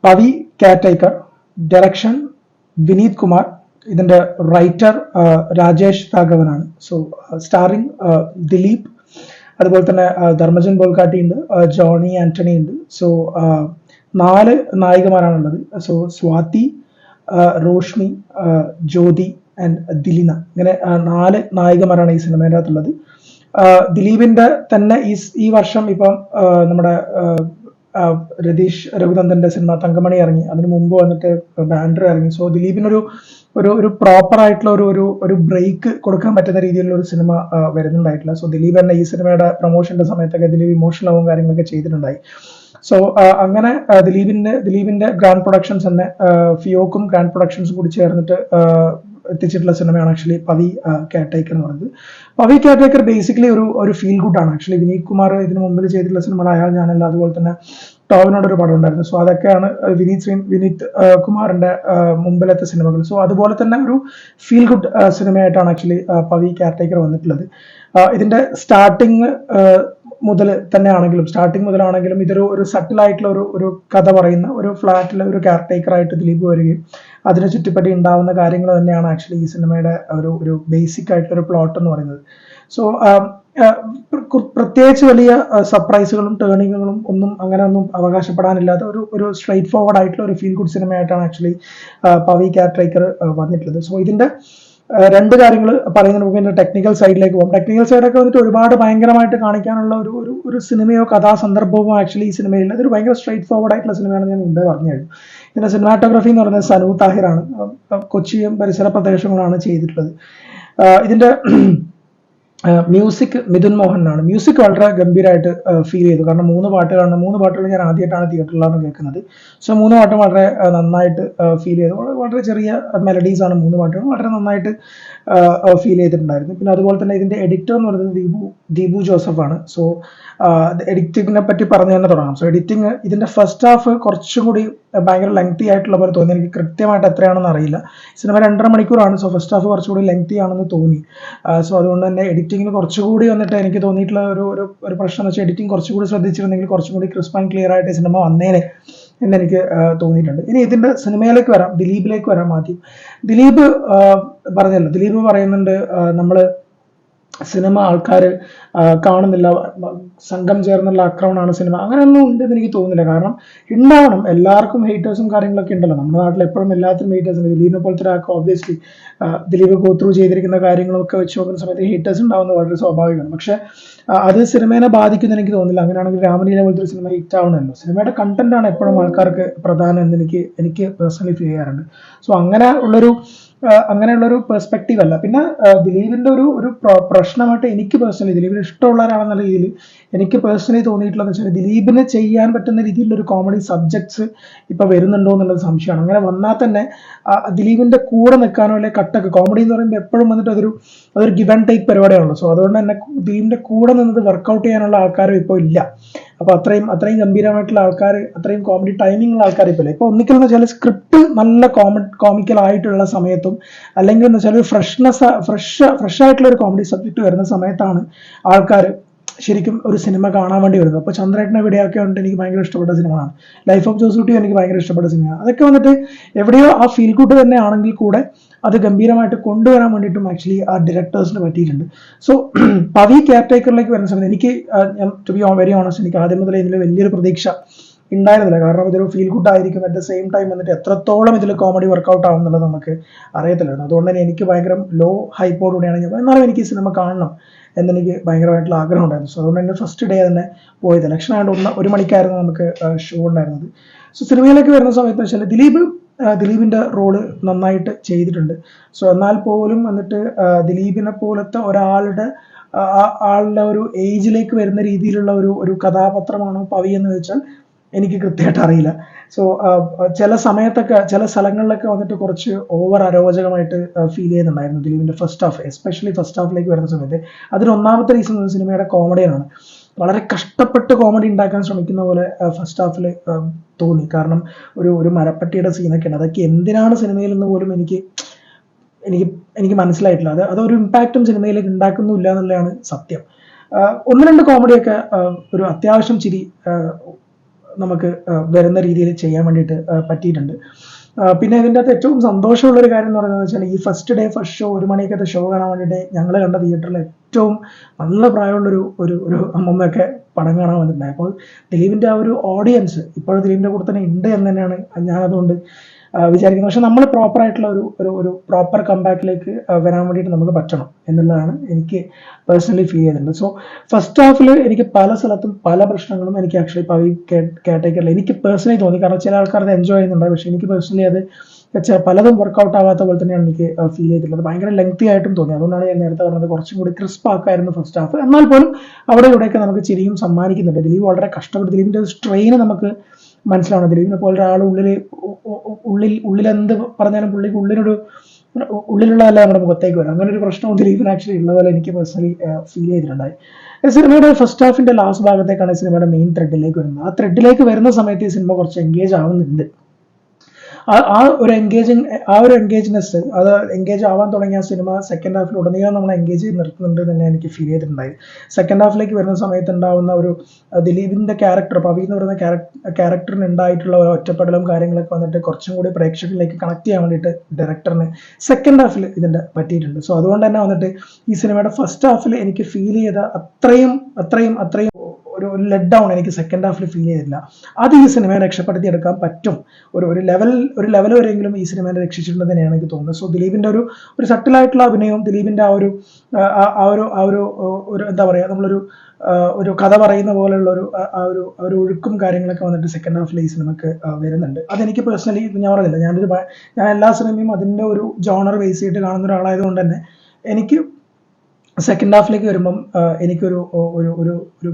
Pavi caretaker, direction Vineeth Kumar, ഇതിന്റെ writer Rajesh രാഘവനാണ്. So starring Dileep, അതുപോലെ തന്നെ ധർമ്മജൻ ബോൾക്കാട്ടി ഉണ്ട്, ജോണി ആന്റണി ഉണ്ട്. സോ 4 നായികമാരാണുള്ളത്. സോ സ്വാതി, റോഷ്നി, ജ്യോതി ആൻഡ് ദിലിന, ഇങ്ങനെ 4 നായികമാരാണ് ഈ സിനിമയുടെ അകത്തുള്ളത്. ദിലീപിന്റെ തന്നെ ഈ വർഷം ഇപ്പം നമ്മുടെ രതീഷ് രഘുനന്ദന്റെ സിനിമ തങ്കമണി ഇറങ്ങി, അതിന് മുമ്പ് വന്നിട്ട് ബാൻഡർ ഇറങ്ങി. സോ ദിലീപിനൊരു ഒരു പ്രോപ്പർ ആയിട്ടുള്ള ഒരു ബ്രേക്ക് കൊടുക്കാൻ പറ്റുന്ന രീതിയിലുള്ള ഒരു സിനിമ വരുന്നുണ്ടായിട്ടില്ല. സോ ദിലീപ് തന്നെ ഈ സിനിമയുടെ പ്രൊമോഷന്റെ സമയത്തൊക്കെ ദിലീപ് ഇമോഷണൽ ആവും കാര്യങ്ങളൊക്കെ ചെയ്തിട്ടുണ്ടായി. സോ അങ്ങനെ ദിലീപിന്റെ ഗ്രാൻഡ് പ്രൊഡക്ഷൻസ് തന്നെ ഫിയോക്കും ഗ്രാൻഡ് പ്രൊഡക്ഷൻസും കൂടി ചേർന്നിട്ട് എത്തിച്ചിട്ടുള്ള സിനിമയാണ് ആക്ച്വലി പവി കാറ്റൈക്കർ എന്ന് പറയുന്നത്. പവി കാറ്റൈക്കർ ബേസിക്കലി ഒരു ഫീൽ ഗുഡ് ആണ്. ആക്ച്വലി വിനീത് കുമാർ ഇതിന് മുമ്പിൽ ചെയ്തിട്ടുള്ള സിനിമകൾ അയാൾ ഞാനല്ല, അതുപോലെ തന്നെ ടോവിനോട് ഒരു പടം ഉണ്ടായിരുന്നു. സോ അതൊക്കെയാണ് വിനീത് കുമാറിന്റെ മുമ്പിലത്തെ സിനിമകൾ. സോ അതുപോലെ തന്നെ ഒരു ഫീൽ ഗുഡ് സിനിമയായിട്ടാണ് ആക്ച്വലി പവി കാറ്റൈക്കർ വന്നിട്ടുള്ളത്. ഇതിന്റെ സ്റ്റാർട്ടിങ് മുതലാണെങ്കിലും ഇതൊരു സട്ടിൽ ആയിട്ടുള്ള ഒരു കഥ പറയുന്ന ഒരു ഫ്ലാറ്റിലെ ഒരു കെയർടേക്കർ ആയിട്ട് ദിലീപ് വരികയും അതിനെ ചുറ്റിപ്പറ്റി ഉണ്ടാവുന്ന കാര്യങ്ങൾ തന്നെയാണ് ആക്ച്വലി ഈ സിനിമയുടെ ഒരു ബേസിക് ആയിട്ടുള്ള ഒരു പ്ലോട്ട് എന്ന് പറയുന്നത്. സോ പ്രത്യേകിച്ച് വലിയ സർപ്രൈസുകളും ടേണിങ്ങുകളും ഒന്നും അവകാശപ്പെടാനില്ലാത്ത ഒരു സ്ട്രൈറ്റ് ഫോർവേഡ് ആയിട്ടുള്ള ഒരു ഫീൽ ഗുഡ് സിനിമയായിട്ടാണ് ആക്ച്വലി പവി കാറ്റൈക്കർ വന്നിട്ടുള്ളത്. സോ ഇതിന്റെ 2 കാര്യങ്ങൾ പറയുന്നതിന് മുമ്പ് ഇതിന്റെ ടെക്നിക്കൽ സൈഡിലേക്ക് പോകും. ടെക്നിക്കൽ സൈഡൊക്കെ വന്നിട്ട് ഒരുപാട് ഭയങ്കരമായിട്ട് കാണിക്കാനുള്ള ഒരു സിനിമയോ കഥാസന്ദർഭമോ ആക്ച്വലി ഈ സിനിമയിൽ അതൊരു ഭയങ്കര സ്ട്രൈറ്റ് ഫോർവേഡ് ആയിട്ടുള്ള സിനിമയാണ് ഞാൻ മുമ്പേ പറഞ്ഞു കഴിഞ്ഞു. ഇതിന്റെ സിനിമാറ്റോഗ്രഫി എന്ന് പറയുന്നത് സനു താഹിറാണ്, കൊച്ചിയും പരിസര പ്രദേശങ്ങളാണ് ചെയ്തിട്ടുള്ളത്. ഇതിന്റെ മ്യൂസിക് മിഥുൻ മോഹനാണ്. മ്യൂസിക് വളരെ ഗംഭീരമായിട്ട് ഫീൽ ചെയ്തു. കാരണം 3 പാട്ടുകൾ ഞാൻ ആദ്യമായിട്ടാണ് തിയേറ്ററിലാണ് കേൾക്കുന്നത്. സോ 3 പാട്ടും വളരെ നന്നായിട്ട് ഫീൽ ചെയ്തു. വളരെ ചെറിയ മെലഡീസ് ആണ് 3 പാട്ടുകൾ, വളരെ നന്നായിട്ട് ഫീൽ ചെയ്തിട്ടുണ്ടായിരുന്നു. പിന്നെ അതുപോലെ തന്നെ ഇതിന്റെ എഡിറ്റർ എന്ന് പറയുന്നത് ദീപു ജോസഫ് ആണ്. സോ എഡിറ്റിങ്ങിനെ പറ്റി പറഞ്ഞു തന്നെ തുടങ്ങാം. സോ എഡിറ്റിംഗ് ഇതിന്റെ ഫസ്റ്റ് ഹാഫ് കുറച്ചും കൂടി ഭയങ്കര ലെങ്തി ആയിട്ടുള്ള പോലെ തോന്നി. എനിക്ക് കൃത്യമായിട്ട് എത്രയാണെന്ന് അറിയില്ല. സിനിമ 2.5 മണിക്കൂറാണ്. സോ ഫസ്റ്റ് ഹാഫ് കുറച്ചുകൂടി ലെങ്തി ആണെന്ന് തോന്നി. സോ അതുകൊണ്ട് തന്നെ എഡിറ്റിങ്ങിന് കുറച്ചുകൂടി വന്നിട്ട് എനിക്ക് തോന്നിയിട്ടുള്ള ഒരു പ്രശ്നം എന്ന് വെച്ചാൽ എഡിറ്റിംഗ് കുറച്ചുകൂടി ശ്രദ്ധിച്ചിരുന്നെങ്കിൽ കുറച്ചും കൂടി ക്രിസ്പ് ആൻഡ് ക്ലിയർ ആയിട്ട് സിനിമ വന്നേനെ എന്നെനിക്ക് തോന്നിയിട്ടുണ്ട്. ഇനി ഇതിന്റെ സിനിമയിലേക്ക് വരാം, ദിലീപിലേക്ക് വരാം. ആദ്യം ദിലീപ് പറയുന്നുണ്ട് നമ്മള് സിനിമ ആൾക്കാർ കാണുന്നില്ല, സംഘം ചേർന്നുള്ള ആക്രമണമാണ് സിനിമ. അങ്ങനെയൊന്നും ഉണ്ടെന്ന് എനിക്ക് തോന്നുന്നില്ല. കാരണം ഉണ്ടാവണം, എല്ലാവർക്കും ഹേറ്റേഴ്സും കാര്യങ്ങളൊക്കെ ഉണ്ടല്ലോ. നമ്മുടെ നാട്ടിൽ എപ്പോഴും എല്ലാത്തിനും ഹേറ്റേഴ്സ് ഉണ്ട്. ദിലീപിനെ പോലത്തെ ഒരാൾക്ക് ഓബ്വിയസ്ലി ദിലീപ് ഗോ ത്രൂ ചെയ്തിരിക്കുന്ന കാര്യങ്ങളൊക്കെ വെച്ച് നോക്കുന്ന സമയത്ത് ഹേറ്റേഴ്സ് ഉണ്ടാവുന്നത് വളരെ സ്വാഭാവികമാണ്. പക്ഷെ അത് സിനിമേനെ ബാധിക്കുമെന്ന് എനിക്ക് തോന്നുന്നില്ല. അങ്ങനെയാണെങ്കിൽ രാമലീല പോലത്തെ ഒരു സിനിമ ഹിറ്റ് ആവണമല്ലോ. സിനിമയുടെ കണ്ടന്റ് ആണ് എപ്പോഴും ആൾക്കാർക്ക് പ്രധാനം എന്ന് എനിക്ക് പേഴ്സണലി ഫീൽ ചെയ്യാറുണ്ട്. സോ അങ്ങനെയുള്ളൊരു പെർസ്പെക്റ്റീവ് അല്ല. പിന്നെ ദിലീപിന്റെ ഒരു പ്രശ്നമായിട്ട് എനിക്ക് പേഴ്സണലി, ദിലീപിന് ഇഷ്ടമുള്ള ഒരാളെന്ന രീതിയിൽ എനിക്ക് പേഴ്സണലി തോന്നിയിട്ടുള്ളതെന്ന് വെച്ചാൽ ദിലീപിന് ചെയ്യാൻ പറ്റുന്ന രീതിയിലുള്ള ഒരു കോമഡി സബ്ജക്ട്സ് ഇപ്പൊ വരുന്നുണ്ടോ എന്നുള്ളത് സംശയമാണ്. അങ്ങനെ വന്നാൽ തന്നെ ദിലീപിന്റെ കൂടെ നിൽക്കാനോ അല്ലെങ്കിൽ കട്ടക്ക് കോമഡി എന്ന് പറയുമ്പോൾ എപ്പോഴും വന്നിട്ട് അതൊരു ഗിവ് ആൻഡ് ടേക്ക് പരിപാടിയാണല്ലോ. സോ അതുകൊണ്ട് തന്നെ ദിലീപിന്റെ കൂടെ നിന്നത് വർക്കൗട്ട് ചെയ്യാനുള്ള ആൾക്കാരും ഇപ്പോൾ ഇല്ല. അപ്പൊ അത്രയും ഗംഭീരമായിട്ടുള്ള ആൾക്കാർ, അത്രയും കോമഡി ടൈമിംഗ് ഉള്ള ആൾക്കാർ ഇപ്പൊ ഇല്ല. ഇപ്പൊ ഒന്നിക്കൽ എന്ന് വെച്ചാൽ സ്ക്രിപ്റ്റ് നല്ല കോമിക്കൽ ആയിട്ടുള്ള സമയത്തും അല്ലെങ്കിൽ എന്ന് വെച്ചാൽ ഫ്രഷ് ആയിട്ടുള്ള ഒരു കോമഡി സബ്ജക്ട് വരുന്ന സമയത്താണ് ആൾക്കാർ ശരിക്കും ഒരു സിനിമ കാണാൻ വേണ്ടി വരുന്നത്. അപ്പോൾ ചന്ദ്രേട്ടനെ വിടയൊക്കെ ഉണ്ട് എനിക്ക് ഭയങ്കര ഇഷ്ടപ്പെട്ട സിനിമയാണ്. ലൈഫ് ഓഫ് ജോസൂട്ടിയും എനിക്ക് ഭയങ്കര ഇഷ്ടപ്പെട്ട സിനിമയാണ്. അതൊക്കെ വന്നിട്ട് എവിടെയോ ആ ഫീൽ ഗുഡ് തന്നെ ആണെങ്കിൽ കൂടെ അത് ഗംഭീരമായിട്ട് കൊണ്ടുവരാൻ വേണ്ടിയിട്ടും ആക്ച്വലി ആ ഡയറക്ടേഴ്സിന് പറ്റിയിട്ടുണ്ട്. സോ പവി കെയർടേക്കറിലേക്ക് വരുന്ന സമയത്ത് എനിക്ക് ടു ബി വെരി ഓണസ്റ്റ് എനിക്ക് ആദ്യം മുതലേ ഇതിൽ വലിയൊരു പ്രതീക്ഷ ഉണ്ടായിരുന്നില്ല. കാരണം ഇതൊരു ഫീൽ ഗുഡ് ആയിരിക്കും, അറ്റ് ദ സെയിം ടൈം വന്നിട്ട് എത്രത്തോളം ഇതിൽ കോമഡി വർക്കൗട്ട് ആവും എന്നുള്ളത് നമുക്ക് അറിയത്തില്ലായിരുന്നു. അതുകൊണ്ട് തന്നെ എനിക്ക് ഭയങ്കര ലോ ഹൈപ്പോടുകൂടിയാണ് ഞാൻ എന്നാലും എനിക്ക് ഈ സിനിമ കാണണം എന്നെനിക്ക് ഭയങ്കരമായിട്ടുള്ള ആഗ്രഹം ഉണ്ടായിരുന്നു. സോ അതുകൊണ്ട് തന്നെ ഫസ്റ്റ് ഡേ തന്നെ പോയത്. ഇലക്ഷൻ ആയതുകൊണ്ട് 1 മണിക്കായിരുന്നു നമുക്ക് ഷോ ഉണ്ടായിരുന്നത്. സോ സിനിമയിലേക്ക് വരുന്ന സമയത്ത് വെച്ചാൽ ദിലീപിന്റെ റോള് നന്നായിട്ട് ചെയ്തിട്ടുണ്ട്. സോ എന്നാൽ പോലും വന്നിട്ട് ദിലീപിനെ പോലത്തെ ആളുടെ ഒരു ഏജിലേക്ക് വരുന്ന രീതിയിലുള്ള ഒരു കഥാപാത്രമാണോ പവി എന്ന് വെച്ചാൽ എനിക്ക് കൃത്യമായിട്ട് അറിയില്ല. സോ ചില സമയത്തൊക്കെ ചില സ്ഥലങ്ങളിലൊക്കെ വന്നിട്ട് കുറച്ച് ഓവർ അരോചകമായിട്ട് ഫീൽ ചെയ്യുന്നുണ്ടായിരുന്നു ദിലീപിന്റെ ഫസ്റ്റ് ഹാഫ്, എസ്പെഷ്യലി ഫസ്റ്റ് ഹാഫിലേക്ക് വരുന്ന സമയത്ത്. അതിന് ഒന്നാമത്തെ റീസൺ സിനിമയുടെ കോമഡിയാണ്. വളരെ കഷ്ടപ്പെട്ട് കോമഡി ഉണ്ടാക്കാൻ ശ്രമിക്കുന്ന പോലെ ഫസ്റ്റ് ഹാഫിൽ തോന്നി. കാരണം ഒരു മരപ്പട്ടിയുടെ സീനൊക്കെ ഉണ്ട്. അതൊക്കെ എന്തിനാണ് സിനിമയിൽ നിന്ന് പോലും എനിക്ക് മനസ്സിലായിട്ടില്ല. അതൊരു ഇമ്പാക്റ്റും സിനിമയിലേക്ക് ഉണ്ടാക്കുന്നില്ല എന്നുള്ളതാണ് സത്യം. 1-2 കോമഡിയൊക്കെ ഒരു അത്യാവശ്യം ചിരി നമുക്ക് വരുന്ന രീതിയിൽ ചെയ്യാൻ വേണ്ടിയിട്ട് പറ്റിയിട്ടുണ്ട്. പിന്നെ ഇതിൻ്റെ അകത്ത് ഏറ്റവും സന്തോഷമുള്ളൊരു കാര്യം എന്ന് പറയുന്നത് വെച്ചാൽ ഈ ഫസ്റ്റ് ഷോ 1 മണിക്കത്തെ ഷോ കാണാൻ വേണ്ടിയിട്ട് ഞങ്ങൾ കണ്ട തിയേറ്ററിൽ ഏറ്റവും നല്ല പ്രായമുള്ളൊരു ഒരു ഒരു അമ്മമ്മയൊക്കെ പടം കാണാൻ വന്നിട്ടുണ്ടായി. അപ്പോൾ ദിലീപിൻ്റെ ആ ഒരു ഓഡിയൻസ് ഇപ്പോഴും ദിലീപിൻ്റെ കൂടെ തന്നെ ഉണ്ട് എന്ന് തന്നെയാണ് ഞാനതുകൊണ്ട് വിചാരിക്കുന്നത്. പക്ഷെ നമ്മൾ പ്രോപ്പറായിട്ടുള്ള ഒരു പ്രോപ്പർ കംബാക്കിലേക്ക് വരാൻ വേണ്ടിയിട്ട് നമുക്ക് പറ്റണം എന്നുള്ളതാണ് എനിക്ക് പേഴ്സണലി ഫീൽ ചെയ്തിട്ടുണ്ട്. സോ ഫസ്റ്റ് ഹാഫിൽ എനിക്ക് പല സ്ഥലത്തും പല പ്രശ്നങ്ങളും എനിക്ക് ആക്ച്വലി പവി കേട്ടേക്കറില്ല എനിക്ക് പേഴ്സണലി തോന്നി. കാരണം ചില ആൾക്കാർ അത് എൻജോയ് ചെയ്യുന്നുണ്ട്, പക്ഷേ എനിക്ക് പേഴ്സണലി അത് പലതും വർക്കൗട്ട് ആവാത്ത പോലെ തന്നെയാണ് എനിക്ക് ഫീൽ ചെയ്തിട്ടുള്ളത്. ഭയങ്കര ലെങ്തി ആയിട്ടും തോന്നി. അതുകൊണ്ടാണ് ഞാൻ നേരത്തെ പറഞ്ഞത് കുറച്ചും കൂടി ക്രിസ്പ് ആക്കായിരുന്നു ഫസ്റ്റ് ഹാഫ്. എന്നാൽ പോലും അവിടെ ഇവിടെയൊക്കെ നമുക്ക് ചിരിയും സമ്മാനിക്കുന്നുണ്ട്. ദിലീപ് വളരെ കഷ്ടപ്പെട്ട് ദിലീപിൻ്റെ സ്ട്രെയിന് നമുക്ക് മനസ്സിലാവണം. ദിലീപിനെ പോലെ ഒരാൾ ഉള്ളിലെന്ത് പറഞ്ഞാലും പുള്ളിക്ക് ഉള്ളിലുള്ളതല്ല നമ്മുടെ മുഖത്തേക്ക് വരും. അങ്ങനെ ഒരു പ്രശ്നവും ദിലീപിന് ആക്ച്വലി ഉള്ള പോലെ എനിക്ക് പേഴ്സണലി ഫീൽ ചെയ്തിട്ടുണ്ടായി. സിനിമയുടെ ഫസ്റ്റ് ഹാഫിന്റെ ലാസ്റ്റ് ഭാഗത്തേക്കാണ് സിനിമയുടെ മെയിൻ ത്രെഡിലേക്ക് വരുന്നത്. ആ ത്രെഡിലേക്ക് വരുന്ന സമയത്ത് ഈ സിനിമ കുറച്ച് എൻഗേജ് ആവുന്നുണ്ട്. ആ ഒരു എൻഗേജ്നെസ് അത് എൻഗേജ് ആവാൻ തുടങ്ങിയ സിനിമ സെക്കൻഡ് ഹാഫിൽ ഉടനീളം നമ്മൾ എൻഗേജ് ചെയ്ത് നിർത്തുന്നുണ്ട് തന്നെ എനിക്ക് ഫീൽ ചെയ്തിട്ടുണ്ടായി. സെക്കൻഡ് ഹാഫിലേക്ക് വരുന്ന സമയത്ത് ഉണ്ടാവുന്ന ഒരു ദിലീപിന്റെ ക്യാരക്ടർ, പവി എന്ന് പറയുന്ന ക്യാരക്ടറിന് ഉണ്ടായിട്ടുള്ള ഒരു ഒറ്റപ്പെടലും കാര്യങ്ങളൊക്കെ വന്നിട്ട് കുറച്ചും കൂടി പ്രേക്ഷകരിലേക്ക് കണക്ട് ചെയ്യാൻ വേണ്ടിയിട്ട് ഡയറക്ടറിന് സെക്കൻഡ് ഹാഫിൽ ഇതിന്റെ പറ്റിയിട്ടുണ്ട്. സോ അതുകൊണ്ട് തന്നെ വന്നിട്ട് ഈ സിനിമയുടെ ഫസ്റ്റ് ഹാഫിൽ എനിക്ക് ഫീൽ ചെയ്ത അത്രയും ഒരു ലെറ്റ് ഡൗൺ എനിക്ക് സെക്കൻഡ് ഹാഫിൽ ഫീൽ ചെയ്തില്ല. അത് ഈ സിനിമയെ രക്ഷപ്പെടുത്തി എടുക്കാൻ പറ്റും. ഒരു ലെവൽ വരെയെങ്കിലും ഈ സിനിമയെ രക്ഷിച്ചിട്ടുണ്ടെന്ന് തന്നെയാണ് എനിക്ക് തോന്നുന്നത്. സോ ദിലീപിന്റെ ഒരു സട്ടിലായിട്ടുള്ള അഭിനയവും ദിലീപിന്റെ ഒരു എന്താ പറയുക, ഒരു കഥ പറയുന്ന പോലെയുള്ള ഒരു ഒഴുക്കും കാര്യങ്ങളൊക്കെ വന്നിട്ട് സെക്കൻഡ് ഹാഫിൽ ഈ സിനിമക്ക് വരുന്നുണ്ട്. അതെനിക്ക് പേഴ്സണലി ഞാൻ പറഞ്ഞില്ല, ഞാൻ എല്ലാ സിനിമയും അതിൻ്റെ ഒരു ജോണർ ബേസ് ചെയ്തിട്ട് കാണുന്ന ഒരാളായതുകൊണ്ട് തന്നെ എനിക്ക് സെക്കൻഡ് ഹാഫിലേക്ക് വരുമ്പം എനിക്കൊരു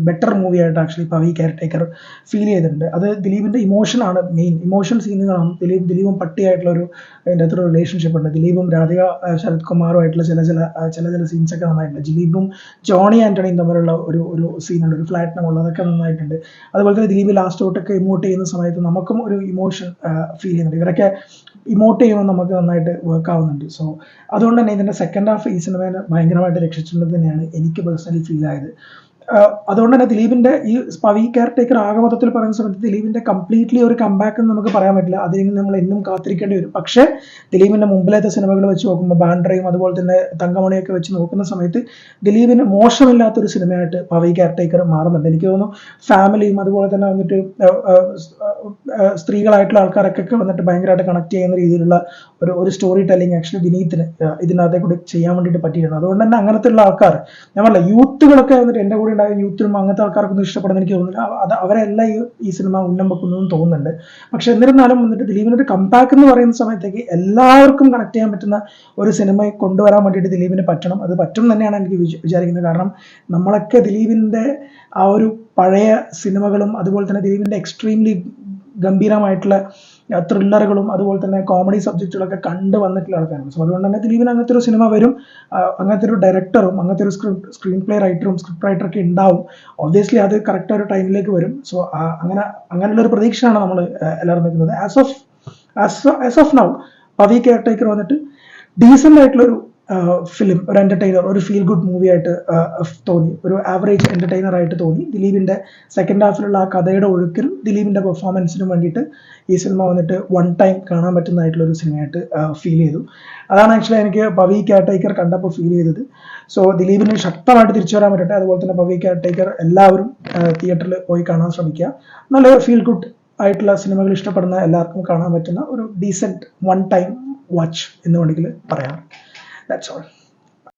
ബെറ്റർ മൂവി ആയിട്ട് ആക്ച്വലി പവി കെയർടേക്കർ ഫീൽ ചെയ്തിട്ടുണ്ട്. അത് ദിലീപിന്റെ ഇമോഷനാണ്, മെയിൻ ഇമോഷൻ സീനുകളാണ്. ദിലീപും പട്ടിയായിട്ടുള്ള അതിൻ്റെ അകത്തൊരു റിലേഷൻഷിപ്പ് ഉണ്ട്. ദിലീപും രാധിക ശരത് കുമാറുമായിട്ടുള്ള ചില സീൻസൊക്കെ നന്നായിട്ടുണ്ട്. ദിലീപും ജോണി ആന്റണിയും തമ്മിലുള്ള ഒരു സീനുണ്ട്, ഒരു ഫ്ലാറ്റിനുള്ളത്, അതൊക്കെ നന്നായിട്ടുണ്ട്. അതുപോലെ തന്നെ ദിലീപ് ലാസ്റ്റ് തൊട്ടൊക്കെ ഇമോട്ട് ചെയ്യുന്ന സമയത്ത് നമുക്കും ഒരു ഇമോഷൻ ഫീൽ ചെയ്യുന്നുണ്ട്. ഇവരൊക്കെ ഇമോട്ട് ചെയ്യുമ്പോൾ നമുക്ക് നന്നായിട്ട് വർക്ക് ആവുന്നുണ്ട്. സോ അതുകൊണ്ട് തന്നെ ഇതിന്റെ സെക്കൻഡ് ഹാഫ് ഈ സിനിമയെ ഭയങ്കരമായിട്ട് രക്ഷിച്ചിട്ടുണ്ടെന്ന് തന്നെയാണ് എനിക്ക് പേഴ്സണലി ഫീൽ ആയത്. അതുകൊണ്ട് തന്നെ ദിലീപിന്റെ ഈ പവി കെയർടേക്കർ ആകെ മൊത്തത്തിൽ പറയുന്ന സമയത്ത് ദിലീപിന്റെ കംപ്ലീറ്റ്ലി ഒരു കംബാക്ക് എന്ന് നമുക്ക് പറയാൻ പറ്റില്ല. അതിന് നമ്മൾ എന്നും കാത്തിരിക്കേണ്ടി വരും. പക്ഷേ ദിലീപിന്റെ മുമ്പിലത്തെ സിനിമകൾ വെച്ച് നോക്കുമ്പോൾ ബാൻഡ്രയും അതുപോലെ തന്നെ തങ്കമണിയൊക്കെ വെച്ച് നോക്കുന്ന സമയത്ത് ദിലീപിന് മോശമില്ലാത്തൊരു സിനിമയായിട്ട് പവി കെയർടേക്കർ മാറുന്നുണ്ട്. എനിക്ക് തോന്നുന്നു ഫാമിലിയും അതുപോലെ തന്നെ വന്നിട്ട് സ്ത്രീകളായിട്ടുള്ള ആൾക്കാരൊക്കെ വന്നിട്ട് ഭയങ്കരമായിട്ട് കണക്ട് ചെയ്യുന്ന രീതിയിലുള്ള ഒരു സ്റ്റോറി ടെല്ലിങ് ആക്ച്വലി വിനീത്തിന് ഇതിനകത്തെ കൂടി ചെയ്യാൻ വേണ്ടിയിട്ട് പറ്റിയിട്ടുണ്ട്. അതുകൊണ്ട് തന്നെ അങ്ങനത്തെ ഉള്ള ആൾക്കാർ, ഞാൻ പറഞ്ഞില്ല, യൂത്തുകളൊക്കെ വന്നിട്ട് എൻ്റെ കൂടെ ഉണ്ടായ യൂത്തിനും അങ്ങനത്തെ ആൾക്കാർക്കൊന്നും ഇഷ്ടപ്പെടുന്ന എനിക്ക് തോന്നുന്നില്ല. അവരെല്ലാം ഈ സിനിമ ഉന്നം വെക്കുന്നതെന്ന് തോന്നുന്നുണ്ട്. പക്ഷെ എന്നിരുന്നാലും വന്നിട്ട് ദിലീപിനൊരു കംബാക്ക് എന്ന് പറയുന്ന സമയത്തേക്ക് എല്ലാവർക്കും കണക്ട് ചെയ്യാൻ പറ്റുന്ന ഒരു സിനിമ കൊണ്ടുവരാൻ വേണ്ടിയിട്ട് ദിലീപിന് പറ്റണം. അത് പറ്റും തന്നെയാണ് എനിക്ക് വിചാരിക്കുന്നത്. കാരണം നമ്മളൊക്കെ ദിലീപിന്റെ ആ ഒരു പഴയ സിനിമകളും അതുപോലെ തന്നെ ദിലീപിന്റെ എക്സ്ട്രീംലി ഗംഭീരമായിട്ടുള്ള ത്രില്ലറുകളും അതുപോലെ തന്നെ കോമഡി സബ്ജക്റ്റുകളൊക്കെ കണ്ടു വന്നിട്ടുള്ള ആൾക്കാരാണ്. സോ അതുകൊണ്ട് തന്നെ ദിലീപിന് അങ്ങനത്തെ ഒരു സിനിമ വരും, അങ്ങനത്തെ ഒരു ഡയറക്ടറും അങ്ങനത്തെ ഒരു സ്ക്രീൻ പ്ലേ റൈറ്ററും സ്ക്രിപ്റ്റ് റൈറ്ററൊക്കെ ഉണ്ടാവും. ഒബ്വിയസ്ലി അത് കറക്റ്റ് ഒരു ടൈമിലേക്ക് വരും. സോ അങ്ങനെയുള്ള ഒരു പ്രതീക്ഷയാണ് നമ്മൾ എല്ലാവരും നിൽക്കുന്നത്. As of now Pavi caretaker വന്നിട്ട് ഡീസൻ്റ് ആയിട്ടുള്ളൊരു ഫിലിം, ഒരു എന്റർടൈനർ, ഒരു ഫീൽ ഗുഡ് മൂവി ആയിട്ട് തോന്നി, ഒരു ആവറേജ് എന്റർടൈനർ ആയിട്ട് തോന്നി. ദിലീപിന്റെ സെക്കൻഡ് ഹാഫിലുള്ള ആ കഥയുടെ ഒഴുക്കിനും ദിലീപിന്റെ പെർഫോമൻസിനും വേണ്ടിയിട്ട് ഈ സിനിമ വന്നിട്ട് വൺ ടൈം കാണാൻ പറ്റുന്നതായിട്ടുള്ള ഒരു സിനിമയായിട്ട് ഫീൽ ചെയ്തു. അതാണ് ആക്ച്വലി എനിക്ക് പവി കെയർടേക്കർ കണ്ടപ്പോൾ ഫീൽ ചെയ്തത്. സോ ദിലീപിന് ശക്തമായിട്ട് തിരിച്ചു വരാൻ പറ്റട്ടെ. അതുപോലെ തന്നെ പവി കെയർടേക്കർ എല്ലാവരും തിയേറ്ററിൽ പോയി കാണാൻ ശ്രമിക്കുക. നല്ല ഫീൽ ഗുഡ് ആയിട്ടുള്ള സിനിമകൾ ഇഷ്ടപ്പെടുന്ന എല്ലാവർക്കും കാണാൻ പറ്റുന്ന ഒരു ഡീസെന്റ് വൺ ടൈം വാച്ച് എന്ന് വേണമെങ്കിൽ പറയാം. That's all.